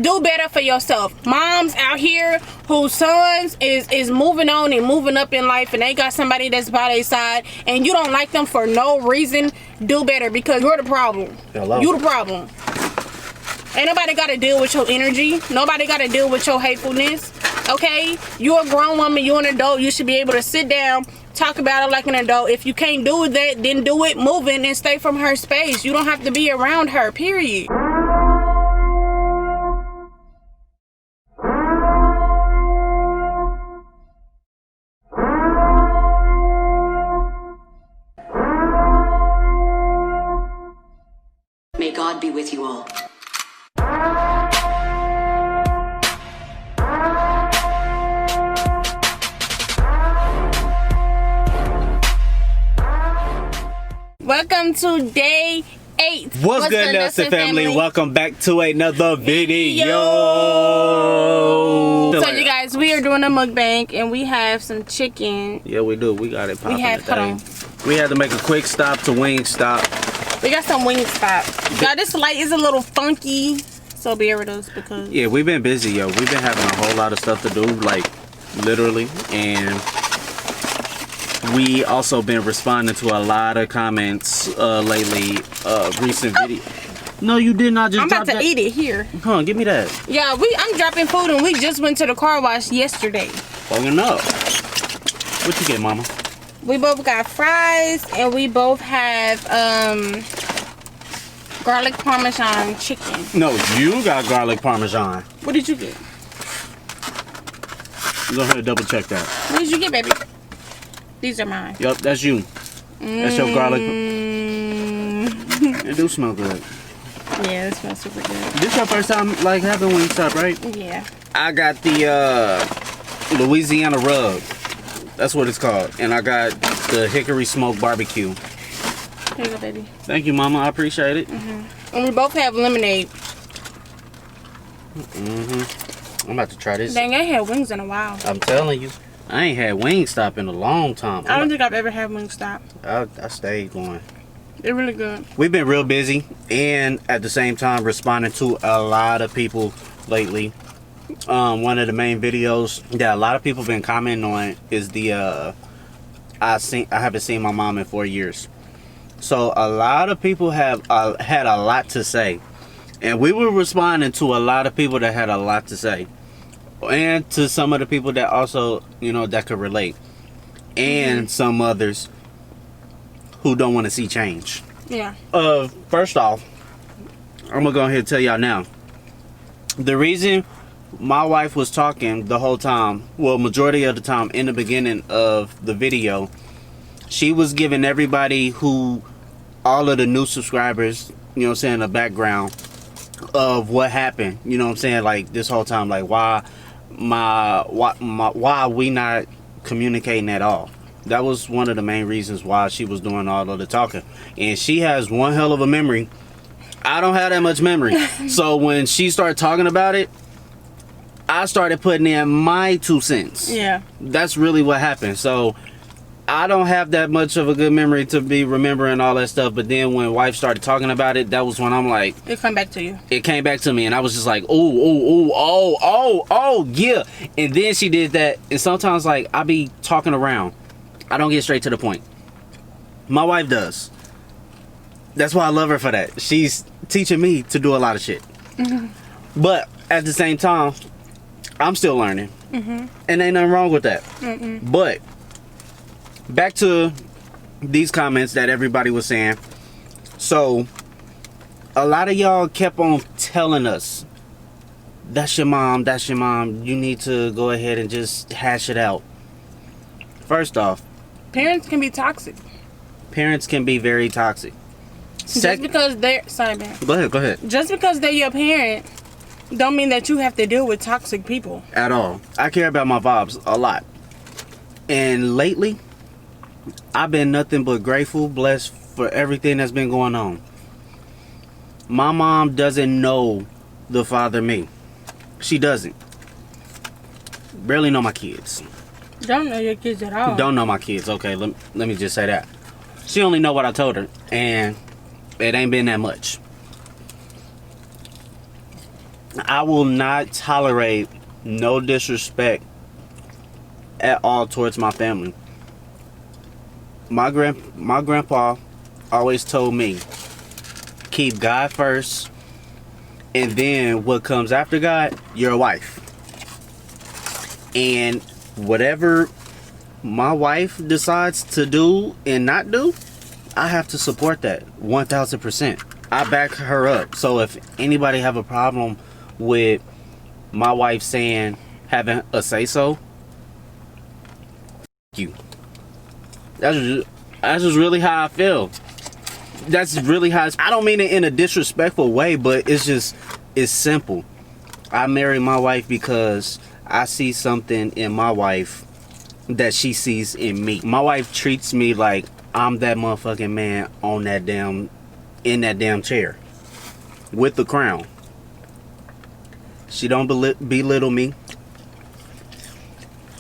Do better for yourself. Moms out here whose sons is moving on and moving up in life, and they got somebody that's by their side, and you don't like them for no reason. Do better, because you're the problem. Hello. You the problem. Ain't nobody got to deal with your energy. Nobody got to deal with your hatefulness. Okay? You're a grown woman. You're an adult. You should be able to sit down, talk about it like an adult. If you can't do that, then do it moving and stay from her space. You don't have to be around her, period. May God be with you all. Welcome to day 8. What's good, Nelson family? Welcome back to another video. So you guys, we are doing a mukbang and we have some chicken. Yeah, we do. We got it popping hold today. We had to make a quick stop to Wingstop. We got some Wingstop. God, this light is a little funky, so bear with us because... Yeah, we've been busy, yo. We've been having a whole lot of stuff to do, like, literally. And we also been responding to a lot of comments lately, recent video. No, you did not just I'm about to eat it here. Come on, give me that. Yeah, I'm dropping food and we just went to the car wash yesterday. Fucking up. What you get, mama? We both got fries and we both have garlic parmesan chicken. No, you got garlic parmesan. What did you get? Go ahead and double check that. What did you get, baby? These are mine. Yup, that's you. That's your garlic. It do smell good. Yeah, it smells super good. This your first time like having Wingstop, right? Yeah. I got the Louisiana rub. That's what it's called. And I got the hickory smoked barbecue. Here you go, baby. Thank you, mama. I appreciate it. And we both have lemonade. I'm about to try this. Dang, I ain't had wings in a while. I'm telling you. I ain't had Wingstop in a long time. I don't think I've ever had Wingstop. I stayed going. They're really good. We've been real busy and at the same time responding to a lot of people lately. One of the main videos that a lot of people been commenting on is the I haven't seen my mom in 4 years. So a lot of people have had a lot to say, and we were responding to a lot of people that had a lot to say, and to some of the people that also, you know, that could relate, and some others who don't want to see change. Yeah. First off, I'm gonna go ahead and tell y'all now. The reason my wife was talking the whole time, well, majority of the time in the beginning of the video, she was giving everybody all of the new subscribers, you know what I'm saying, the background of what happened, you know what I'm saying, like this whole time, like why we not communicating at all. That was one of the main reasons why she was doing all of the talking. And she has one hell of a memory. I don't have that much memory. So when she started talking about it, I started putting in my 2 cents. Yeah. That's really what happened. So I don't have that much of a good memory to be remembering all that stuff. But then when wife started talking about it, that was when I'm like... It came back to you. It came back to me and I was just like, oh, yeah. And then she did that. And sometimes like I be talking around. I don't get straight to the point. My wife does. That's why I love her for that. She's teaching me to do a lot of shit. But at the same time, I'm still learning. And ain't nothing wrong with that. But back to these comments that everybody was saying. So a lot of y'all kept on telling us, that's your mom, you need to go ahead and just hash it out. First off, parents can be toxic. Parents can be very toxic. Just because they're... Sorry, man. Go ahead. Just because they're your parent don't mean that you have to deal with toxic people. At all. I care about my vibes a lot. And lately, I've been nothing but grateful, blessed for everything that's been going on. My mom doesn't know the father me. She doesn't. Barely know my kids. Don't know your kids at all. Don't know my kids. Okay, let me just say that. She only know what I told her, and it ain't been that much. I will not tolerate no disrespect at all towards my family. My grandpa always told me, keep God first, and then what comes after God, your wife. And whatever my wife decides to do and not do, I have to support that 1000%. I back her up. So if anybody have a problem with my wife having a say so, you. That's just really how I feel. That's really how I don't mean it in a disrespectful way, but it's simple. I married my wife because I see something in my wife that she sees in me. My wife treats me like I'm that motherfucking man in that damn chair with the crown. She don't belittle me.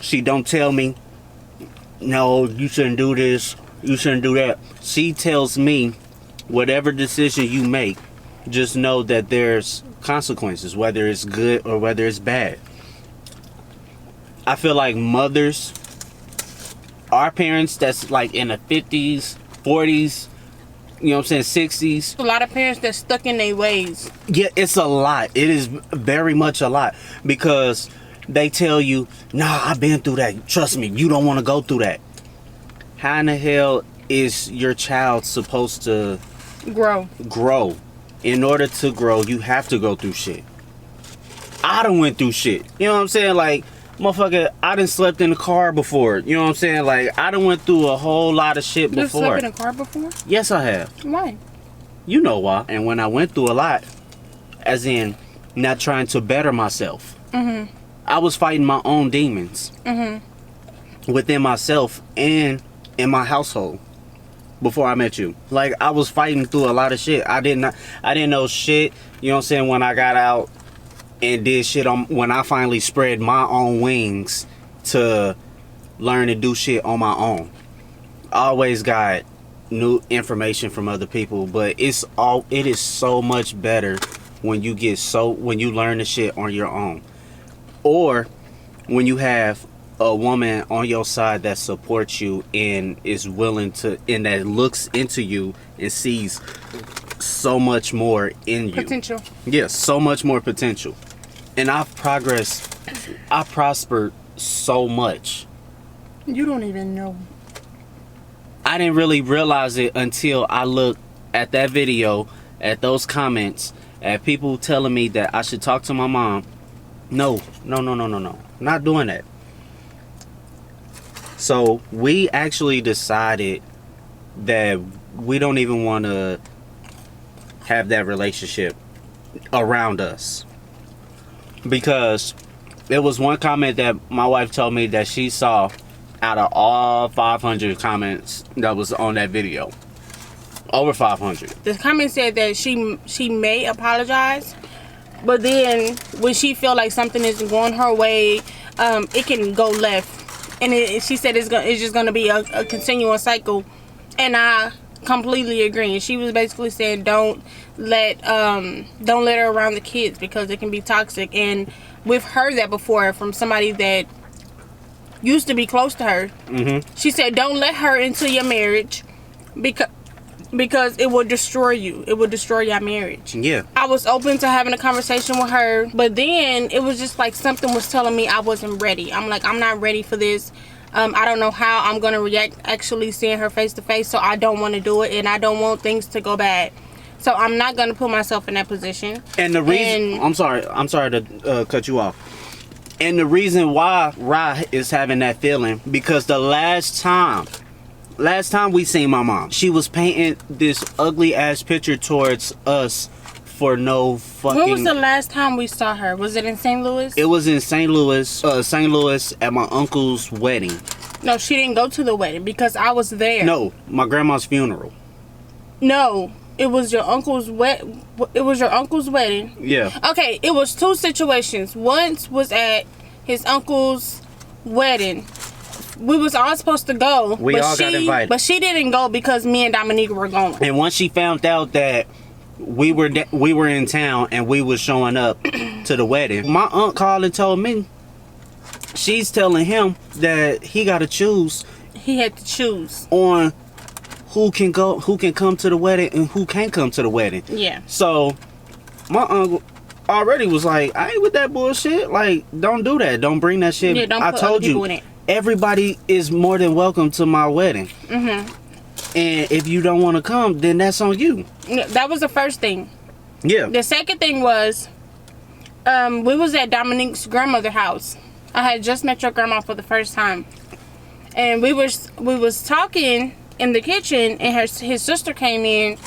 She don't tell me, no, you shouldn't do this, you shouldn't do that. She tells me, whatever decision you make, just know that there's consequences, whether it's good or whether it's bad. I feel like mothers, our parents that's like in the 50s, 40s, you know what I'm saying, 60s. A lot of parents that's stuck in their ways. Yeah, it's a lot. It is very much a lot because they tell you, nah, I've been through that. Trust me, you don't want to go through that. How in the hell is your child supposed to grow? In order to grow, you have to go through shit. I done went through shit. You know what I'm saying? Like, motherfucker, I done slept in the car before. You know what I'm saying? Like, I done went through a whole lot of shit before. You slept in a car before? Yes, I have. Why? You know why. And when I went through a lot, as in not trying to better myself, I was fighting my own demons within myself and in my household before I met you. Like, I was fighting through a lot of shit. I didn't know shit, you know what I'm saying, when I got out and did shit when I finally spread my own wings to learn to do shit on my own. I always got new information from other people, but it is so much better when you learn the shit on your own, or when you have a woman on your side that supports you and is willing to, and that looks into you and sees so much more in you. Potential. Yes, so much more potential. And I prospered so much. You don't even know. I didn't really realize it until I looked at that video, at those comments, at people telling me that I should talk to my mom. No. Not doing that. So we actually decided that we don't even want to have that relationship around us. Because there was one comment that my wife told me that she saw out of all 500 comments that was on that video. Over 500. The comment said that she may apologize, but then when she feel like something isn't going her way, it can go left. And she said it's just gonna be a continual cycle, and I completely agree. And she was basically saying don't let her around the kids because it can be toxic. And we've heard that before from somebody that used to be close to her. She said don't let her into your marriage because it will destroy you. It will destroy your marriage. Yeah. I was open to having a conversation with her, but then it was just like something was telling me I wasn't ready. I'm like, I'm not ready for this. I don't know how I'm going to react actually seeing her face to face, so I don't want to do it, and I don't want things to go bad. So I'm not going to put myself in that position. And the reason... I'm sorry to cut you off. And the reason why Ra is having that feeling, because the last time we seen my mom, she was painting this ugly ass picture towards us for no fucking... When was the last time we saw her? Was it in St. Louis? It was in St. Louis at my uncle's wedding. No, she didn't go to the wedding because I was there. No, my grandma's funeral. No, it was your uncle's wedding. Yeah. Okay, it was two situations. Once was at his uncle's wedding. We was all supposed to go. We all got invited. But she didn't go because me and Dominique were going. And once she found out that we were in town and we was showing up to the wedding. My aunt called and told me she's telling him that he got to choose. He had to choose on who can come to the wedding and who can't come to the wedding. Yeah. So my uncle already was like, I ain't with that bullshit. Like, don't do that. Don't bring that shit. Yeah, don't I put told other people you, in it. everybody is more than welcome to my wedding. Mm-hmm. And if you don't want to come, then that's on you. That was the first thing. Yeah. The second thing was, we was at Dominique's grandmother's house. I had just met your grandma for the first time, and we was talking in the kitchen, and his sister came in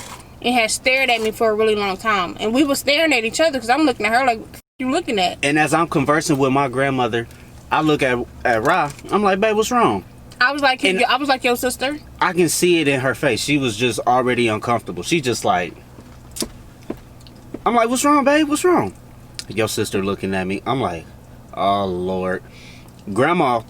and had stared at me for a really long time, and we was staring at each other because I'm looking at her like, what you looking at? And as I'm conversing with my grandmother, I look at Ra. I'm like, babe, what's wrong? I was like, your sister. I can see it in her face. She was just already uncomfortable. She just like, I'm like, what's wrong, babe? What's wrong? Your sister looking at me. I'm like, oh Lord. Grandma,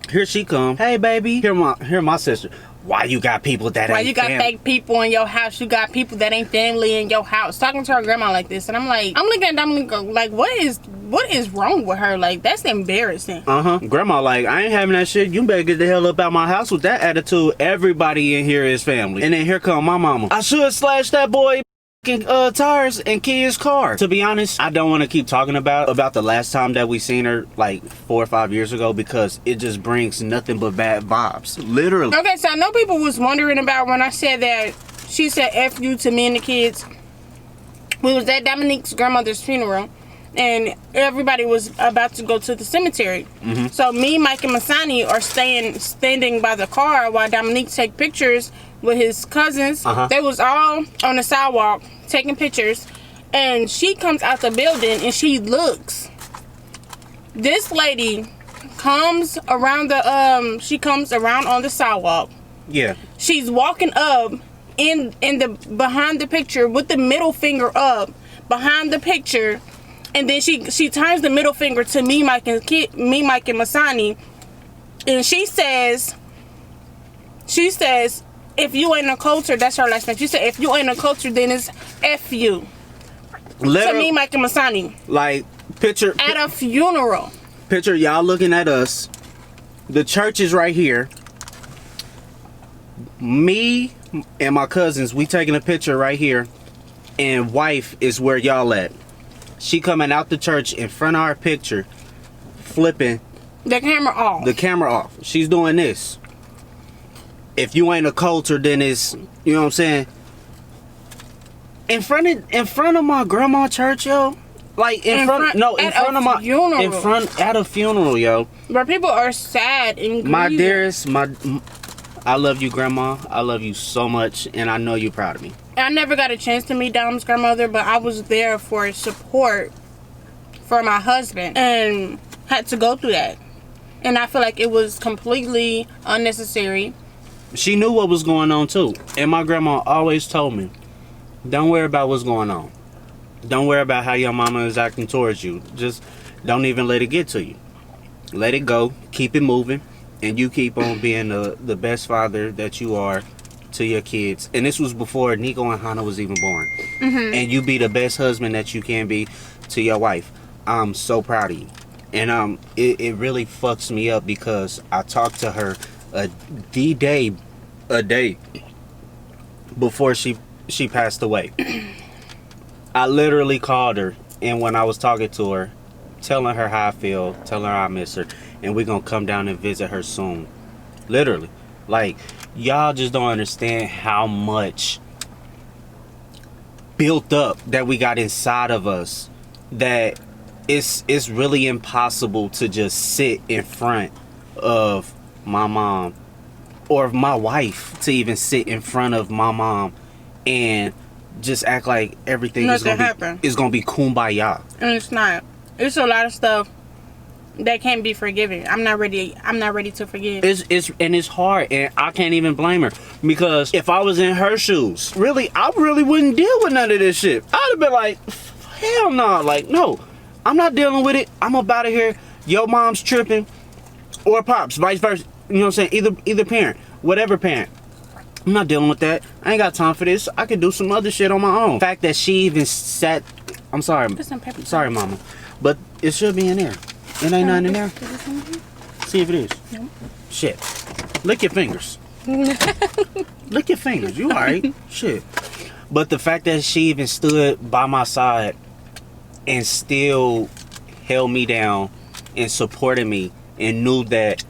here she come. Hey baby, here my sister. Why you got people that Why ain't you got fam-" fake people in your house? You got people that ain't family in your house. Talking to her grandma like this, and I'm looking at Dominique like, what is wrong with her? Like, that's embarrassing. Grandma like, I ain't having that shit. You better get the hell up out my house with that attitude. Everybody in here is family. And then here come my mama. I should slash that boy tires and kid's car. To be honest, I don't want to keep talking about the last time that we seen her, like 4 or 5 years ago, because it just brings nothing but bad vibes. Literally. Okay, so I know people was wondering about when I said that she said F you to me and the kids. We was at Dominique's grandmother's funeral, and everybody was about to go to the cemetery. Mm-hmm. So me, Mike, and Masani are standing by the car while Dominique take pictures with his cousins. They was all on the sidewalk taking pictures, and she comes out the building and she looks. This lady comes around she comes around on the sidewalk. Yeah. She's walking up in the behind the picture with the middle finger up behind the picture, and then she turns the middle finger to me, Mike, and Masani, and she says, if you ain't a culture, that's her last name. She said, if you ain't a culture, then it's F you. To me, Mike, and Masani. Like, picture at a funeral. Picture y'all looking at us. The church is right here. Me and my cousins, we taking a picture right here, and wife is where y'all at. She coming out the church in front of our picture, flipping the camera off. She's doing this. If you ain't a culture, then it's, you know what I'm saying, in front of my grandma church, yo. Like at a funeral, yo. Where people are sad and grieving. My dearest, I love you, grandma. I love you so much, and I know you're proud of me. I never got a chance to meet Dom's grandmother, but I was there for support for my husband and had to go through that. And I feel like it was completely unnecessary. She knew what was going on too, and my grandma always told me, don't worry about what's going on. Don't worry about how your mama is acting towards you. Just don't even let it get to you. Let it go. Keep it moving. And you keep on being the best father that you are to your kids. And this was before Nico and Hannah was even born. Mm-hmm. And you be the best husband that you can be to your wife. I'm so proud of you. And it really fucks me up because I talked to her a day before she passed away. I literally called her, and when I was talking to her, telling her how I feel, telling her I miss her, and we're gonna come down and visit her soon. Literally. Like, y'all just don't understand how much built up that we got inside of us, that it's really impossible to just sit in front of my mom or my wife, to even sit in front of my mom and just act like everything is gonna be kumbaya. And it's not. It's a lot of stuff that can't be forgiven. I'm not ready to forgive. It's hard, and I can't even blame her, because if I was in her shoes, I really wouldn't deal with none of this shit. I'd have been like, hell no, like, no, I'm not dealing with it. I'm up out of here. Your mom's tripping, or pops, vice versa. You know what I'm saying? Either parent, whatever parent. I'm not dealing with that. I ain't got time for this. I could do some other shit on my own. The fact that she even sat, I'm sorry. Put some pepper. Sorry, mama. But it should be in there. It ain't nothing in there. Is this in here? See if it is. No. Shit. Lick your fingers. Lick your fingers. You alright? Shit. But the fact that she even stood by my side and still held me down and supported me and knew that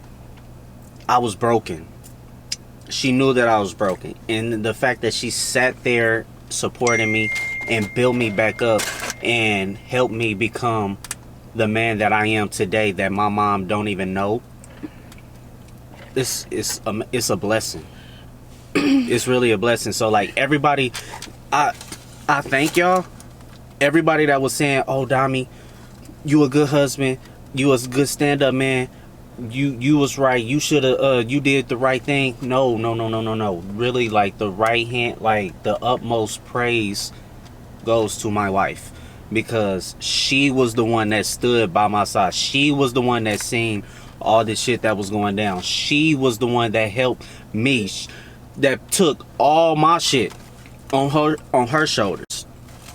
I was broken. She knew that I was broken. And the fact that she sat there supporting me and built me back up and helped me become the man that I am today that my mom don't even know. It's a blessing. It's really a blessing. So like everybody, I thank y'all. Everybody that was saying, "Oh, Dami, you a good husband. You was a good stand-up man. You was right. You should have. You did the right thing." No. Really, like the right hand, like the utmost praise goes to my wife, because she was the one that stood by my side. She was the one that seen all the shit that was going down. She was the one that helped me, that took all my shit on her shoulders,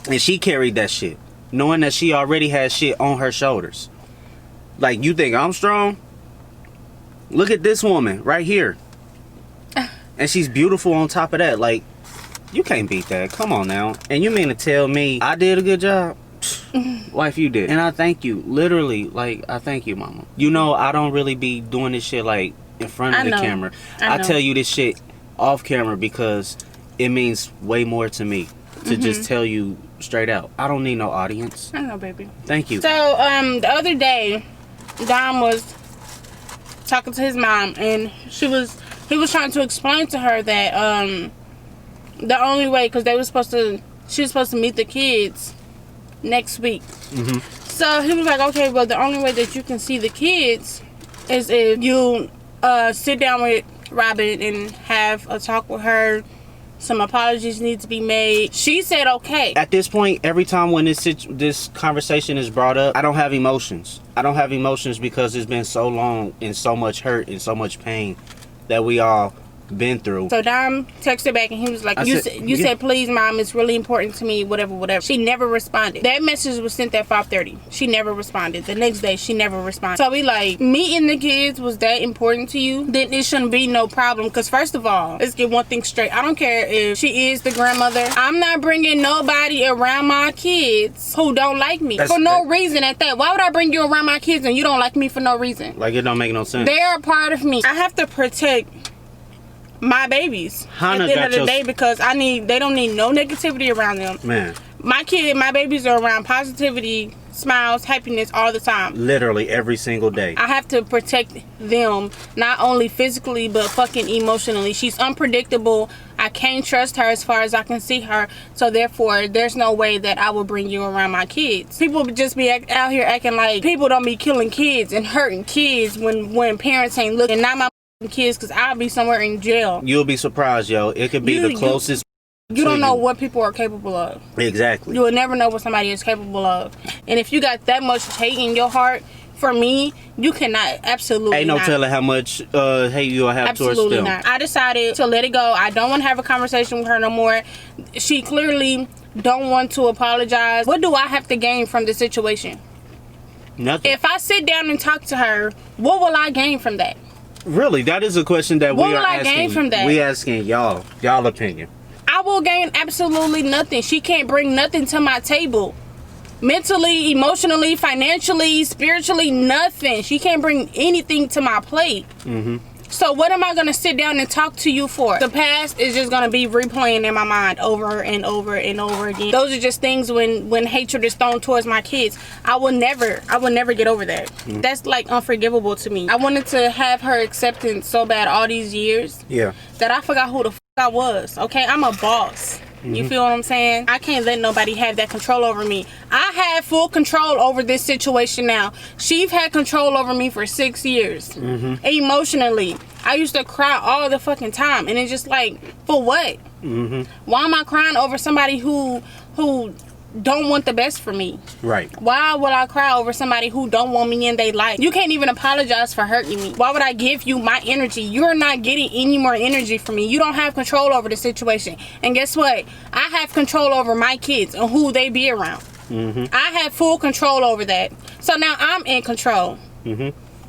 and she carried that shit, knowing that she already had shit on her shoulders. Like, you think I'm strong? Look at this woman right here, and she's beautiful on top of that. Like, you can't beat that. Come on now. And you mean to tell me I did a good job? Wife, you did. And I thank you. Literally, like, I thank you, mama. You know, I don't really be doing this shit like in front of the camera. I tell you this shit off camera because it means way more to me to just tell you straight out. I don't need no audience. I know, baby. Thank you. So, the other day, Dom was talking to his mom, and he was trying to explain to her that the only way, because she was supposed to meet the kids next week. So he was like, okay, well, the only way that you can see the kids is if you sit down with Robin and have a talk with her. Some apologies need to be made. She said okay. At this point, every time when this conversation is brought up, I don't have emotions. I don't have emotions because it's been so long and so much hurt and so much pain that we all been through. So Dom texted back and he was like, you said please, mom, it's really important to me, whatever. She never responded. That message was sent at 5:30. She never responded. The next day she never responded. So we like, meeting the kids was that important to you? Then it shouldn't be no problem. Because first of all, let's get one thing straight. I don't care if she is the grandmother. I'm not bringing nobody around my kids who don't like me for no reason at that. Why would I bring you around my kids and you don't like me for no reason? Like, it don't make no sense. They're a part of me. I have to protect my babies at the end of the day, because they don't need no negativity around them. Man, my babies are around positivity, smiles, happiness all the time. Literally every single day. I have to protect them, not only physically but fucking emotionally. She's unpredictable. I can't trust her as far as I can see her, so therefore there's no way that I will bring you around my kids. People just be out here acting like people don't be killing kids and hurting kids when parents ain't looking. Not my kids, because I'll be somewhere in jail. You'll be surprised, yo. It could be the closest. You don't know what people are capable of. Exactly. You will never know what somebody is capable of. And if you got that much hate in your heart for me, you cannot, absolutely ain't no not. telling how much hate you'll have towards them. Absolutely not. I decided to let it go. I don't want to have a conversation with her no more. She clearly don't want to apologize. What do I have to gain from the situation? Nothing. If I sit down and talk to her, what will I gain from that? Really, that is a question that we are asking. What will I gain from that? We asking y'all opinion. I will gain absolutely nothing. She can't bring nothing to my table. Mentally, emotionally, financially, spiritually, nothing. She can't bring anything to my plate. So what am I going to sit down and talk to you for? The past is just going to be replaying in my mind over and over and over again. Those are just things when hatred is thrown towards my kids. I will never get over that. That's like unforgivable to me. I wanted to have her acceptance so bad all these years. Yeah. That I forgot who the fuck I was. Okay, I'm a boss. You feel what I'm saying? I can't let nobody have that control over me. I have full control over this situation now. She's had control over me for 6 years. Emotionally. I used to cry all the fucking time. And it's just like, for what? Why am I crying over somebody who don't want the best for me. Right. Why would I cry over somebody who don't want me in their life? You can't even apologize for hurting me. Why would I give you my energy? You're not getting any more energy from me. You don't have control over the situation. And guess what? I have control over my kids and who they be around. I have full control over that. So now I'm in control.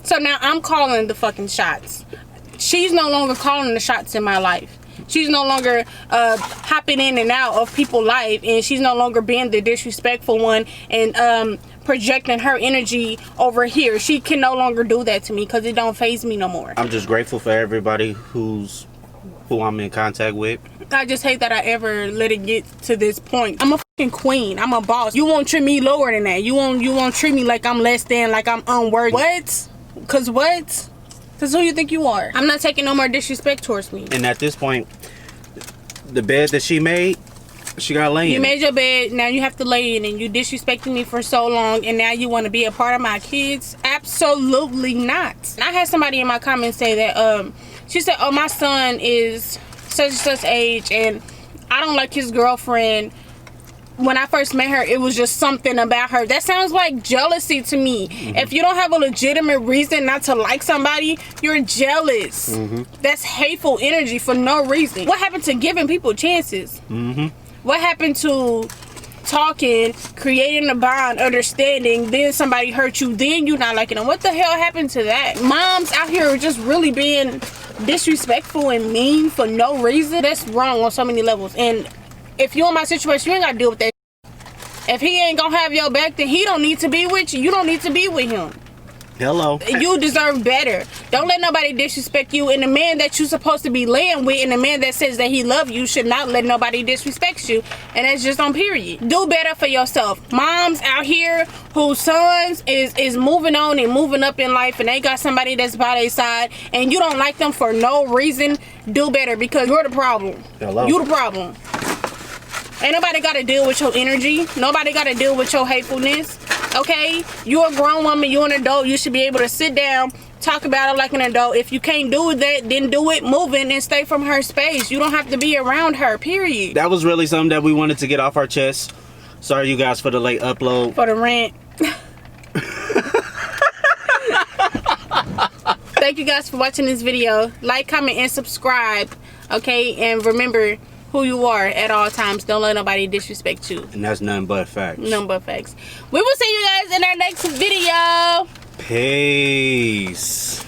So now I'm calling the fucking shots. She's no longer calling the shots in my life. She's no longer hopping in and out of people's life, and she's no longer being the disrespectful one and projecting her energy over here. She can no longer do that to me because it don't faze me no more. I'm just grateful for everybody who I'm in contact with. I just hate that I ever let it get to this point. I'm a fucking queen. I'm a boss. You won't treat me lower than that. You won't treat me like I'm less than, like I'm unworthy. What? Cause what? Cause who you think you are? I'm not taking no more disrespect towards me. And at this point, the bed that she made, she got to lay in. You made your bed, now you have to lay in, and you disrespected me for so long, and now you want to be a part of my kids? Absolutely not. I had somebody in my comments say that, she said, oh, my son is such and such age, and I don't like his girlfriend. When I first met her, it was just something about her. That sounds like jealousy to me. If you don't have a legitimate reason not to like somebody, you're jealous. That's hateful energy for no reason. What happened to giving people chances? What happened to talking, creating a bond, understanding, then somebody hurt you, then you not liking them? What the hell happened to that? Moms out here just really being disrespectful and mean for no reason. That's wrong on so many levels. And if you're in my situation, you ain't gotta deal with that. If he ain't gonna have your back, then he don't need to be with you. You don't need to be with him. Hello. You deserve better. Don't let nobody disrespect you. And the man that you're supposed to be laying with, and the man that says that he love you, should not let nobody disrespect you. And that's just on period. Do better for yourself. Moms out here whose sons is moving on and moving up in life, and they got somebody that's by their side, and you don't like them for no reason, do better, because you're the problem. Hello. You the problem. Ain't nobody got to deal with your energy. Nobody got to deal with your hatefulness. Okay? You're a grown woman. You're an adult. You should be able to sit down, talk about it like an adult. If you can't do that, then do it moving and stay from her space. You don't have to be around her, period. That was really something that we wanted to get off our chest. Sorry, you guys, for the late upload. For the rant. Thank you guys for watching this video. Like, comment, and subscribe. Okay? And remember who you are at all times. Don't let nobody disrespect you. And that's nothing but facts. Nothing but facts. We will see you guys in our next video. Peace.